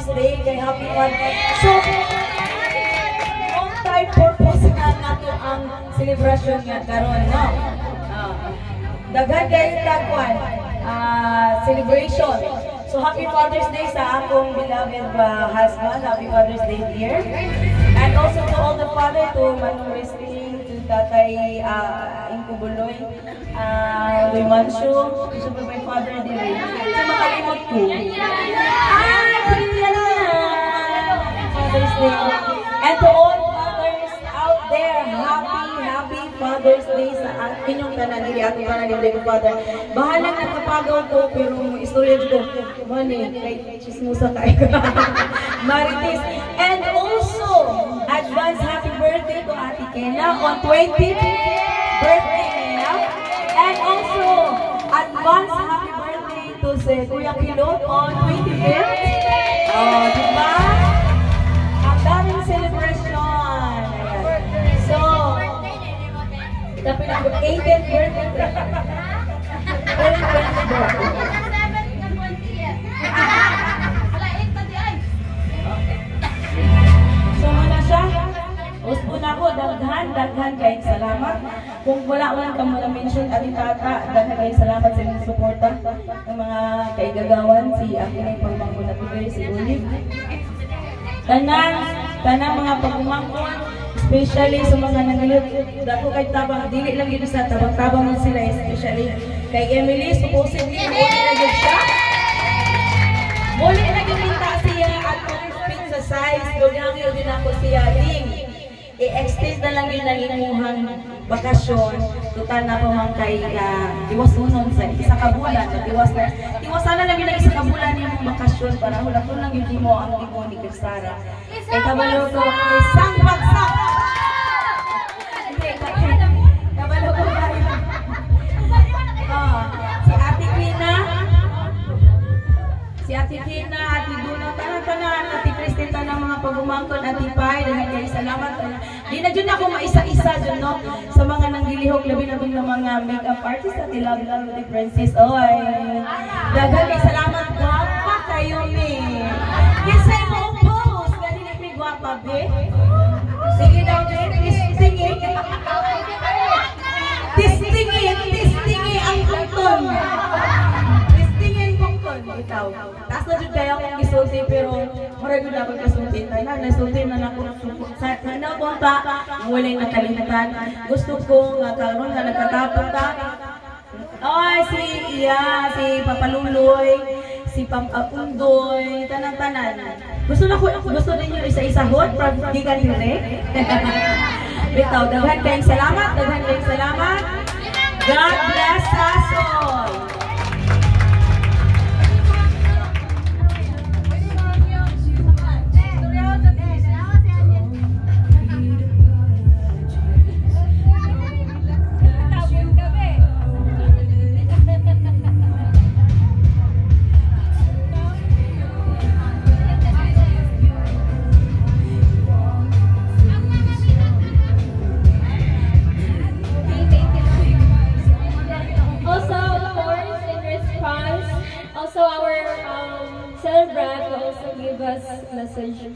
Father's Day, kay Happy Father's Day. So, multi-purpose na nato ang celebration nga karon, no? Daghan kayo tagwan, celebration. So, Happy Father's Day sa akong beloved husband. Happy Father's Day, dear. And also to all the father, to Manong Wrestling, to Tatay Inkubuloy, Loy Manso, to my father, dear. So, makalimot ko. Father's Day. And to all fathers out there, happy Father's Day sa inyong tanan, dili atong tanan dili ko father. Bahalang nakapagaw ko pero istorya ko money kay chismosa kay Marites. And also advance happy birthday to Ate Kena on 20th birthday niya. And also advance happy birthday to si Kuya Kilot on 25th. Oh, diba? Ang daming celebration. So, tapi nak 18th birthday. So, muna siya. Uspo na ko, daghan kayong salamat. Kung wala man ka mo na-mention, Ate Tata, daghan kayong salamat sa inyong suporta ng mga kaigagawan, si Akinay Pagmangkon at si Olive. Tanang mga pagmangkon, especially sa mga nangyayot, dako kay tabang, dili lang yun sa tabang-tabang sila, especially kay Emily, supposedly, muli na yun siya. Muli na yun siya at kung sa size, doon yun din ako siya, ding. I-extend na lang yun ang imuhang bakasyon, total na pa man kay iwasunon sa isang kabulan, iwasan na lang yun ang isang kabulan yung bakasyon para hula-hula lang yun mo ang ibo ni Kirsara. Kay kabalo ko, isang bagsak! Kabalo ko kayo. Si Ate Kina, Ate Duna, tanan-tanan, Ate Cristina ng mga pagumangkon, Ate Pai, dahil kayo salamat. Di na dyan ako maisa-isa dyan, no? Sa mga nanggilihok, labi na ng mga makeup artist, Ate Love, Ate Princess, oy. Dagan kayo salamat, guwapa kayo, me. Kisay mo ang pose, ganun may guwapa, be. Sige daw, tistingin. Tistingin ang kuton. Ikaw. Taas na dyan kaya akong gisulti pero marag yun ako kasulti. Nasulti na ako sana punta, walang nakalimutan. Gusto ko nga karon nga nagkatapon ta. Ay, si Papaluloy, si Papundoy, tanan-tanan. Gusto ninyo isa-isahot from Gigan Hire. Bitaw, daghan kayong salamat, God bless us all. Also, our celebrant will also give us message.